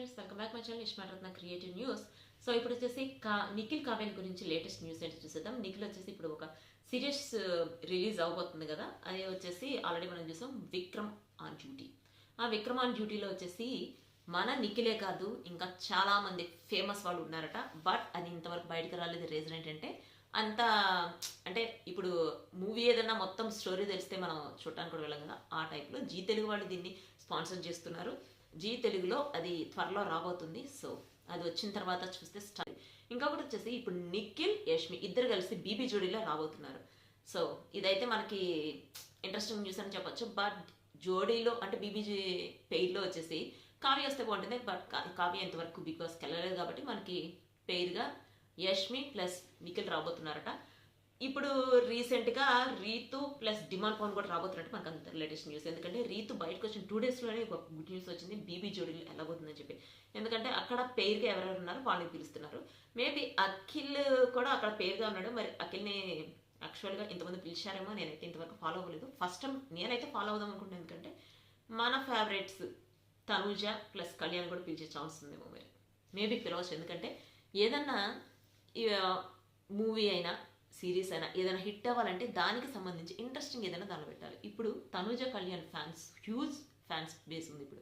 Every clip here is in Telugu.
Friends, welcome back my channel ఇష్మారత్న క్రియేటివ్ న్యూస్. సో ఇప్పుడు వచ్చేసి నిఖిల్ కావ్యాని గురించి లేటెస్ట్ న్యూస్ ఏంటి చూసేద్దాం. నిఖిల్ వచ్చేసి ఇప్పుడు ఒక సిరీస్ రిలీజ్ అవబోతుంది కదా, అది వచ్చేసి ఆల్రెడీ మనం చూసాం, విక్రమ్ ఆన్ డ్యూటీ. ఆ విక్రమ్ ఆన్ డ్యూటీలో వచ్చేసి మన నిఖిలే కాదు, ఇంకా చాలా మంది ఫేమస్ వాళ్ళు ఉన్నారట. బట్ అది ఇంతవరకు బయటకు రాలేదు. రీజన్ ఏంటంటే అంత అంటే ఇప్పుడు మూవీ ఏదన్నా మొత్తం స్టోరీ తెలిస్తే మనం చూడటానికి కూడా వెళ్ళాం కదా, ఆ టైప్లో జీ తెలుగు వాళ్ళు దీన్ని స్పాన్సర్ చేస్తున్నారు. జీ తెలుగులో అది త్వరలో రాబోతుంది. సో అది వచ్చిన తర్వాత చూస్తే స్టార్ట్. ఇంకొకటి వచ్చేసి ఇప్పుడు నిఖిల్ యష్మి ఇద్దరు కలిసి బీబీ జోడీలో రాబోతున్నారు. సో ఇదైతే మనకి ఇంట్రెస్టింగ్ న్యూస్ అని చెప్పొచ్చు. బట్ జోడీలో అంటే బీబీజీ పెయిర్లో వచ్చేసి కావ్య వస్తే బాగుంటుంది. బట్ కావ్య ఇంతవరకు బిగ్ బాస్కి వెళ్ళలేదు కాబట్టి మనకి పెయిర్గా యష్మి ప్లస్ నిఖిల్ రాబోతున్నారట. ఇప్పుడు రీసెంట్గా రీతు ప్లస్ డిమాండ్ పవన్ కూడా రాబోతున్నట్టు మనకు అంత లేటెస్ట్ న్యూస్. ఎందుకంటే రీతు బయటకు వచ్చిన 2 డేస్లోనే ఒక గుడ్ న్యూస్ వచ్చింది, బీబీ జోడీలు వెళ్ళబోతుందని చెప్పి. ఎందుకంటే అక్కడ పేరుగా ఎవరెవరు ఉన్నారో వాళ్ళని పిలుస్తున్నారు. మేబీ అఖిల్ కూడా అక్కడ పేరుగా ఉన్నాడు. మరి అఖిల్ని యాక్చువల్గా ఇంతమంది పిలిచారేమో, నేనైతే ఇంతవరకు ఫాలో అవ్వలేదు. ఫస్ట్ టైం నేనైతే ఫాలో అవుదాం అనుకుంటున్నాను. ఎందుకంటే మన ఫేవరెట్స్ తనుజ ప్లస్ కళ్యాణ్ కూడా పిలిచే ఛాన్స్ ఉందేమో. మరి మేబీ పిలవచ్చు. ఎందుకంటే ఏదన్నా మూవీ అయినా సిరీస్ అయినా ఏదైనా హిట్ అవ్వాలంటే దానికి సంబంధించి ఇంట్రెస్టింగ్ ఏదైనా దానిలో పెట్టాలి. ఇప్పుడు Tanuja Kalyan fans huge fans base ఉంది ఇప్పుడు.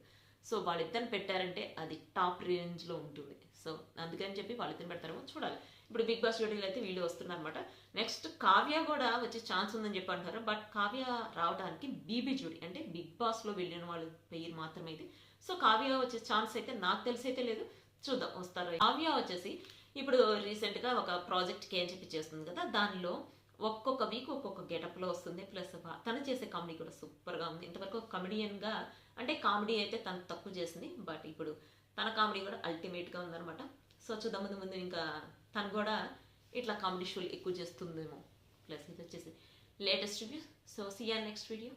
సో వాళ్ళిద్దరిని పెట్టారంటే అది టాప్ రేంజ్లో ఉంటుంది. సో అందుకని చెప్పి వాళ్ళిద్దరిని పెడతారేమో చూడాలి. ఇప్పుడు బిగ్ బాస్ జోడీలు అయితే వీళ్ళు వస్తున్నారు అనమాట. నెక్స్ట్ కావ్య కూడా వచ్చే ఛాన్స్ ఉందని చెప్పి అంటారు. బట్ కావ్య రావడానికి బీబీ జోడీ అంటే బిగ్ బాస్లో వెళ్ళిన వాళ్ళ పేరు మాత్రమే ఇది. సో కావ్య వచ్చే ఛాన్స్ అయితే నాకు తెలిసి అయితే లేదు. చూద్దాం వస్తారు. కావ్య వచ్చేసి ఇప్పుడు రీసెంట్గా ఒక ప్రాజెక్ట్కి అని చెప్పి చేస్తుంది కదా, దానిలో ఒక్కొక్క వీక్ ఒక్కొక్క గెటప్లో వస్తుంది. ప్లస్ తను చేసే కామెడీ కూడా సూపర్గా ఉంది. ఇంతవరకు కమెడియన్గా అంటే కామెడీ అయితే తను తక్కువ చేసింది. బట్ ఇప్పుడు తన కామెడీ కూడా అల్టిమేట్గా ఉందన్నమాట. సో చూద్దాం ముందు ముందు ఇంకా తను కూడా ఇట్లా కామెడీ షోలు ఎక్కువ చేస్తుందేమో. ప్లస్ ఇది వచ్చేసి latest review. So see you next video.